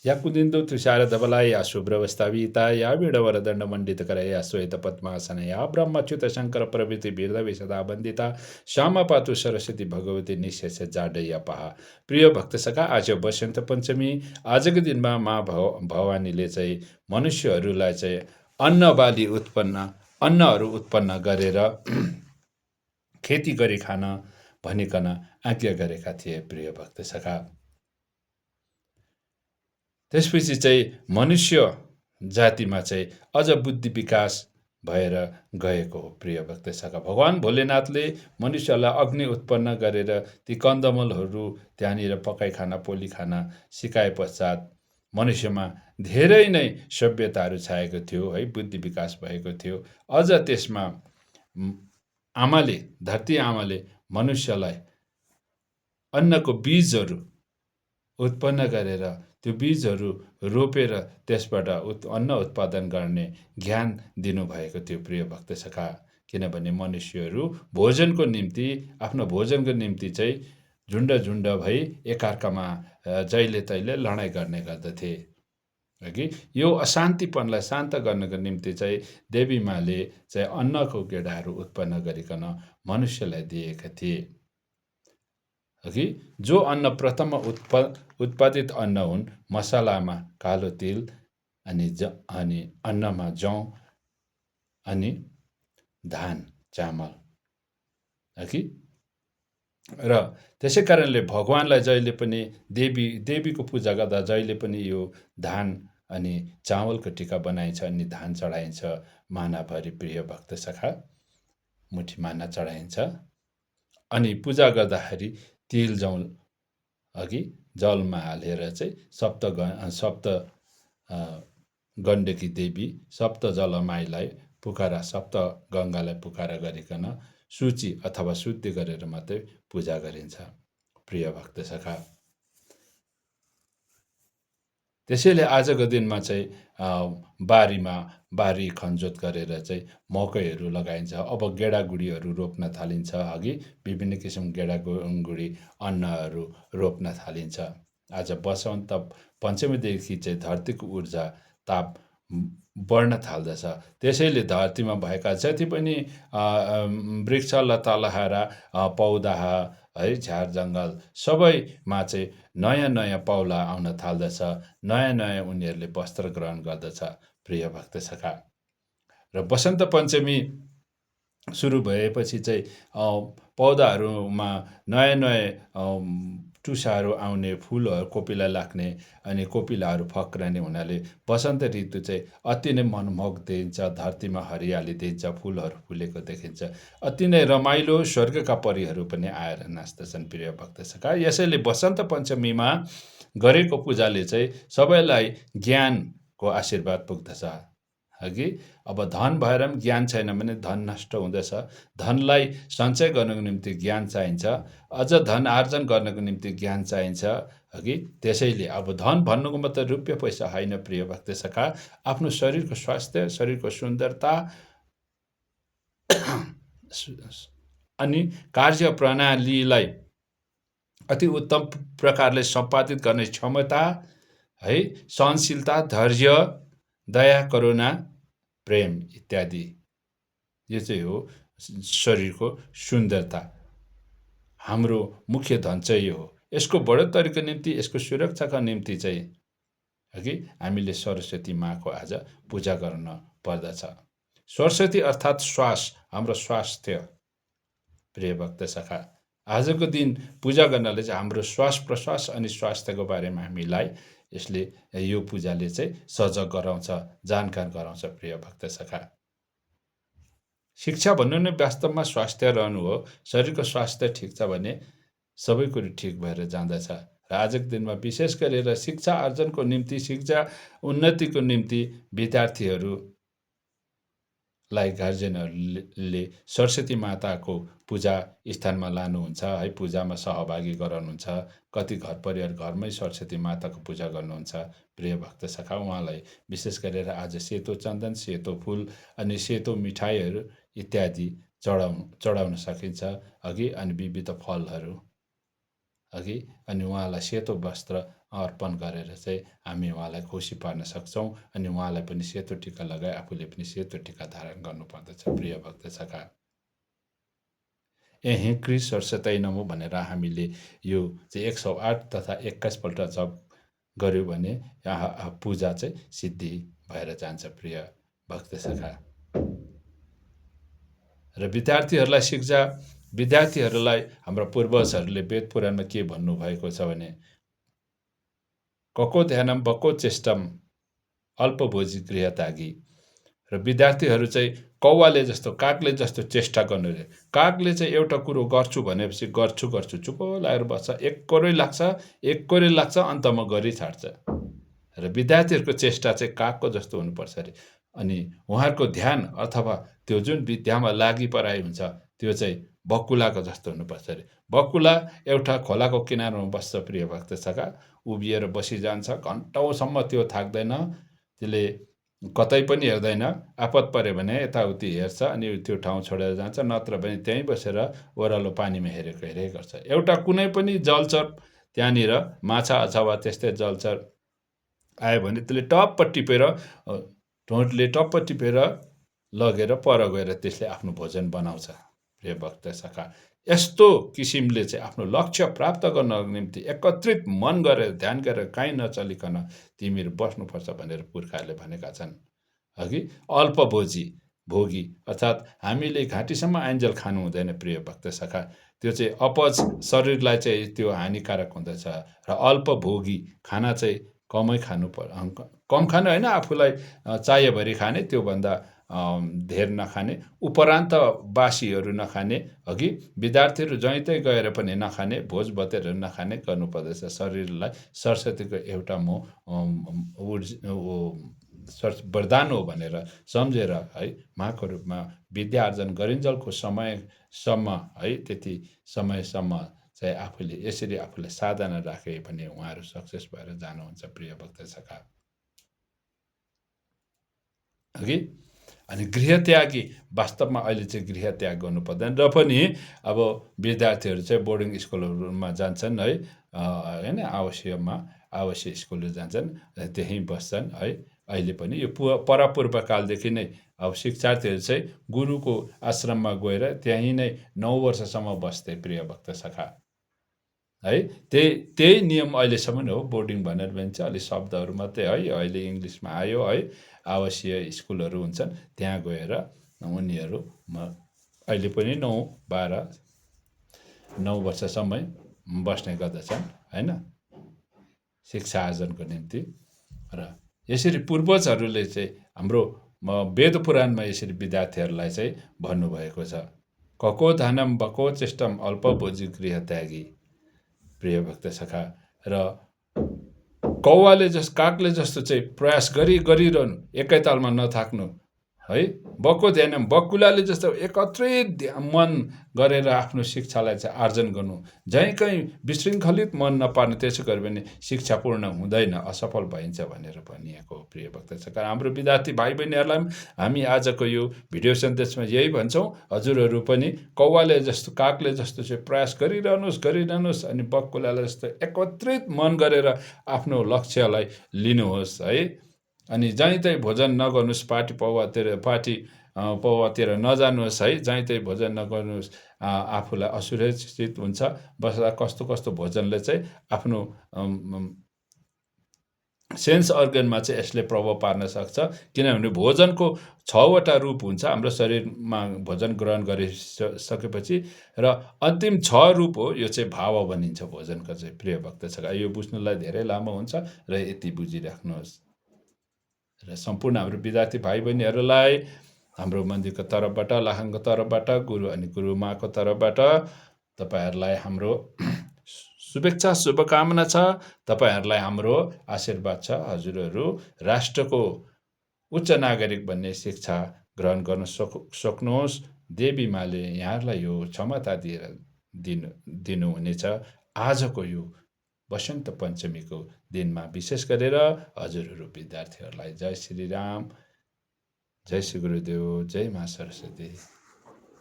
या कुदिन्दु तुषारधवलाया शुभ्रवस्त्राविता या वीणवरदण्डमण्डितकरया श्वेतपद्मासनया ब्रह्मच्युतशङ्करप्रभृतिभिर्दवै सदा वन्दिता श्यामा पातु सरस्वती भगवती निशेषजाड्यापहा। प्रिय भक्त सखा, आज वसन्त पञ्चमी। आजको दिनमा भवानीले चाहिँ मनुष्यहरूलाई चाहिँ अन्नहरू उत्पन्न गरेर खेती गरी खान भनिकन आज्ञा गरेका थिए। प्रिय भक्त सखा, त्यसपछि चाहिँ मनुष्य जातिमा चाहिँ अझ बुद्धि विकास भएर गएको हो। प्रिय भक्त सखा, भगवान भोलेनाथले मनुष्यलाई अग्नि उत्पन्न गरेर ती कन्दमूलहरू त्यहाँनिर पकाइ खान, पोली खान सिकाए पश्चात मनुष्यमा धेरै नै सभ्यताहरू छाएको थियो है, बुद्धि विकास भएको थियो। अझ त्यसमा धरती आमाले मनुष्यलाई अन्नको बीजहरू उत्पन्न गरेर त्यो बीजहरू रोपेर त्यसबाट अन्न उत्पादन गर्ने ज्ञान दिनुभएको थियो। प्रिय भक्त सखा, किनभने मनुष्यहरू भोजनको निम्ति, आफ्नो भोजनको निम्ति चाहिँ झुन्ड भई एकअर्कामा जहिले तहिले लडाइँ गर्ने गर्दथे। कि यो अशान्तिपनलाई शान्त गर्नको निम्ति चाहिँ देवी माले चाहिँ अन्नको गेडाहरू उत्पन्न गरिकन मनुष्यलाई दिएका थिए। कि जो अन्न प्रथम उत्पादित अन्न हुन्, मसलामा कालो तिल अनि अन्नमा जौ अनि धान चामल। कि र त्यसै कारणले भगवानलाई जहिले पनि देवीको पूजा गर्दा जहिले पनि यो धान अनि चावलको टिका बनाइन्छ अनि धान चढाइन्छ मानाभरि। प्रिय भक्त सखा, मुठी माना चढाइन्छ अनि पूजा गर्दाखेरि तिल जौ अघि जलमा हालेर चाहिँ सप्त गण्डकी देवी सप्त जलमाईलाई पुकारा, सप्त गङ्गालाई पुकारा गरिकन सूची अथवा शुद्धि गरेर मात्रै पूजा गरिन्छ। प्रिय भक्त सखा, त्यसैले आजको दिनमा चाहिँ बारी खनजोत गरेर चाहिँ मकैहरू लगाइन्छ। अब गेडागुडीहरू रोप्न थालिन्छ। अघि विभिन्न किसिम गेडागुडी अन्नहरू रोप्न थालिन्छ। आज वसन्त पञ्चमीदेखि चाहिँ धरतीको ऊर्जा ताप बढ्न थाल्दछ। त्यसैले धरतीमा भएका जति पनि वृक्ष लतालहारा पौधा है, झार जङ्गल सबैमा चाहिँ नयाँ नयाँ पाउला आउन थाल्दछ। नयाँ नयाँ उनीहरूले वस्त्र ग्रहण गर्दछ। प्रिय भक्त सखा, र वसन्त पञ्चमी सुरु भएपछि चाहिँ पौधाहरूमा नयाँ नयाँ टुसाहरू आउने, फुलहरू कोपिला लाग्ने अनि कोपिलाहरू फक्रने हुनाले वसन्त ऋतु चाहिँ अति नै मनमोहक देखिन्छ। धरतीमा हरियाली देखिन्छ, फुलहरू फुलेको देखिन्छ। अति नै रमाइलो, स्वर्गका परीहरू पनि आएर नाच्दछन्। प्रिय भक्त सखा, यसैले वसन्त पञ्चमीमा गरेको पूजाले चाहिँ सबैलाई ज्ञानको आशीर्वाद पुग्दछ। अघि अब धन भएर पनि ज्ञान छैन भने धन नष्ट हुँदछ। धनलाई सञ्चय गर्नको निम्ति ज्ञान चाहिन्छ, अझ धन आर्जन गर्नको निम्ति ज्ञान चाहिन्छ। अघि त्यसैले अब धन भन्नुको मतलब रुपियाँ पैसा होइन। प्रिय भक्त सखा, आफ्नो शरीरको स्वास्थ्य, शरीरको सुन्दरता अनि कार्य प्रणालीलाई अति उत्तम प्रकारले सम्पादित गर्ने क्षमता है, सहनशीलता, धैर्य, दया, करुणा, प्रेम इत्यादि, यो चाहिँ हो शरीरको सुन्दरता। हाम्रो मुख्य धन चाहिँ यो हो। यसको बढोत्तरीको निम्ति, यसको सुरक्षाका निम्ति चाहिँ अघि हामीले सरस्वती माँको आज पूजा गर्न पर्दछ। सरस्वती अर्थात् श्वास, हाम्रो स्वास्थ्य। प्रिय भक्त सखा, आजको दिन पूजा गर्नाले चाहिँ हाम्रो श्वास प्रश्वास अनि स्वास्थ्यको बारेमा हामीलाई यसले, यो पूजाले चाहिँ सजग गराउँछ, जानकार गराउँछ। प्रिय भक्त सखा, शिक्षा भन्नु नै वास्तवमा स्वास्थ्य रहनु हो। शरीरको स्वास्थ्य ठिक छ भने सबै कुरो ठिक भएर जाँदछ। र आजको दिनमा विशेष गरेर शिक्षा आर्जनको निम्ति, शिक्षा उन्नतिको निम्ति विद्यार्थीहरूलाई गार्जेनहरूले सरस्वती माताको पूजा स्थानमा लानुहुन्छ है, पूजामा सहभागी गराउनुहुन्छ। कति घर परिवार घरमै सरस्वती माताको पूजा गर्नुहुन्छ। प्रिय भक्त सखा, उहाँलाई विशेष गरेर आज सेतो चन्दन, सेतो फुल अनि सेतो मिठाईहरू इत्यादि चढाउन सकिन्छ। अघि अनि विविध फलहरू अघि अनि उहाँलाई सेतो वस्त्र अर्पण गरेर चाहिँ हामी उहाँलाई खुसी पार्न सक्छौँ अनि उहाँलाई पनि सेतो टिका लगाए आफूले पनि सेतो टिका धारण गर्नुपर्दछ प्रिय भक्त सखा। हे क्रिस वर्षतै नमो भनेर हामीले यो चाहिँ 108 तथा 21 पल्ट जप गऱ्यौँ भने पूजा चाहिँ सिद्धि भएर जान्छ प्रिय भक्त सखा। र विद्यार्थीहरूलाई हाम्रा पूर्वजहरूले वेद पुराणमा के भन्नुभएको छ भने कको ध्यानम बको चेष्टम अल्पभोजी गृहत्यागी। र विद्यार्थीहरू चाहिँ कौवाले जस्तो कागले जस्तो चेष्टा गर्नु रे। कागले चाहिँ एउटा कुरो गर्छु भनेपछि गर्छु चुप्प लागेर बस्छ, एक कोरै लाग्छ अन्तमा गरी छाड्छ। र विद्यार्थीहरूको चेष्टा चाहिँ कागको जस्तो हुनुपर्छ अरे। अनि उहाँहरूको ध्यान अथवा त्यो जुन विद्यामा लागिपराइ हुन्छ त्यो चाहिँ बकुलाको जस्तो हुनुपर्छ अरे। बकुला एउटा खोलाको किनारमा बस्छ प्रिय भक्त सखा, उभिएर बसिजान्छ, घन्टौँसम्म त्यो थाक्दैन, त्यसले कतै पनि हेर्दैन, आपत पऱ्यो भने यताउति हेर्छ अनि त्यो ठाउँ छोडेर जान्छ, नत्र भने त्यहीँ बसेर ओह्रालो पानीमा हेरेकै गर्छ। एउटा कुनै पनि जलचर त्यहाँनिर माछा अथवा त्यस्तै जलचर आयो भने त्यसले टप्प टिपेर ठोटले टप्प टिपेर लगेर पर गएर त्यसले आफ्नो भोजन बनाउँछ प्रिय भक्त सखा। यस्तो किसिमले चाहिँ आफ्नो लक्ष्य प्राप्त गर्नको निम्ति एकत्रित मन गरेर ध्यान गरेर काहीँ नचलिकन तिमीहरू बस्नुपर्छ भनेर पुर्खाहरूले भनेका छन्। अघि भोगी अर्थात् हामीले घाँटीसम्म आइन्जेल खानु हुँदैन प्रिय भक्त सखा। त्यो चाहिँ अपच शरीरलाई चाहिँ त्यो हानिकारक हुँदछ। र अल्पभोगी खाना चाहिँ कमै कम खानु होइन, आफूलाई चाहिएभरि खाने, त्योभन्दा धेर नखाने, उपरान्त बासीहरू नखाने, अघि विद्यार्थीहरू जहीँतै गएर पनि नखाने, भोज भतेरहरू नखाने गर्नुपर्दछ। शरीरलाई सरस्वतीको एउटा वरदान हो भनेर सम्झेर है माको रूपमा विद्या आर्जन गरिन्जेलको समयसम्म है त्यति समयसम्म चाहिँ आफूले यसरी आफूलाई साधना राखे भने उहाँहरू सक्सेस भएर जानुहुन्छ प्रिय भक्त सखा। अघि अनि गृहत्यागी वास्तवमा अहिले चाहिँ गृहत्याग गर्नु पर्दैन, र पनि अब विद्यार्थीहरू चाहिँ बोर्डिङ स्कुलहरूमा जान्छन् है, होइन, आवासीय स्कुलहरू जान्छन्, त्यहीँ बस्छन् है। अहिले पनि यो परापूर्वकालदेखि नै अब शिक्षार्थीहरू चाहिँ गुरुको आश्रममा गएर त्यहीँ नै 9 वर्षसम्म बस्थे प्रिय भक्त सखा है। त्यही नियम अहिलेसम्म हो। बोर्डिङ भनेर भन्छ अलि शब्दहरू मात्रै है, अहिले इङ्ग्लिसमा आयो है। आवासीय स्कुलहरू हुन्छन्, त्यहाँ गएर उनीहरू अहिले पनि 9 वर्षसम्म बस्ने गर्दछन् होइन, शिक्षा आर्जनको निम्ति। र यसरी पूर्वजहरूले चाहिँ हाम्रो वेद पुराणमा यसरी विद्यार्थीहरूलाई चाहिँ भन्नुभएको छ, कको धनम बको चेष्टम अल्पभोजी गृहत्यागी प्रिय भक्त सखा। र कागले जस्तो चाहिँ प्रयास गरिरहनु, एकैतालमा नथाक्नु है। बको ध्यान बकुलाले जस्तो एकत्रित मन गरेर आफ्नो शिक्षालाई चाहिँ आर्जन गर्नु, जहीँ कहीँ विशृङ्खलित मन नपार्नु। त्यसो गर्यो भने शिक्षा पूर्ण हुँदैन, असफल भइन्छ भनेर भनिएको प्रिय भक्त सखा। हाम्रो विद्यार्थी भाइ बहिनीहरूलाई हामी आजको यो भिडियो सन्देशमा यही भन्छौँ, हजुरहरू पनि कौवाले जस्तो कागले जस्तो चाहिँ प्रयास गरिरहनुहोस् अनि बकुलाले जस्तो एकत्रित मन गरेर आफ्नो लक्ष्यलाई लिनुहोस् है। अनि जहीँतहीँ भोजन नगर्नुहोस्, पार्टी पौवातिर नजानुहोस् है, जहीँतहीँ भोजन नगर्नुहोस्, आफूलाई असुरक्षित हुन्छ। कस्तो भोजनले चाहिँ आफ्नो सेन्स अर्गनमा चाहिँ यसले प्रभाव पार्न सक्छ। किनभने भोजनको 6वटा रूप हुन्छ हाम्रो शरीरमा भोजन ग्रहण गरिसकेपछि, र अन्तिम 6 रूप हो, यो चाहिँ भाव भनिन्छ भोजनको चाहिँ प्रिय भक्त सखा। यो बुझ्नुलाई धेरै लामो हुन्छ र यति बुझिराख्नुहोस्। र सम्पूर्ण हाम्रो विद्यार्थी भाइ बहिनीहरूलाई हाम्रो मन्दिरको तर्फबाट, लाखाङको तर्फबाट, गुरु अनि गुरुमाको तर्फबाट तपाईँहरूलाई हाम्रो शुभेच्छा शुभकामना छ। तपाईँहरूलाई हाम्रो आशीर्वाद छ। हजुरहरू राष्ट्रको उच्च नागरिक बन्ने शिक्षा ग्रहण गर्न सक्नुहोस्। देवी माले यहाँहरूलाई यो क्षमता दिनुहुनेछ। आजको यो वसन्त पञ्चमीको दिनमा विशेष गरेर हजुरहरू विद्यार्थीहरूलाई जय श्री राम, जय श्री गुरुदेव, जय मा सरस्वती।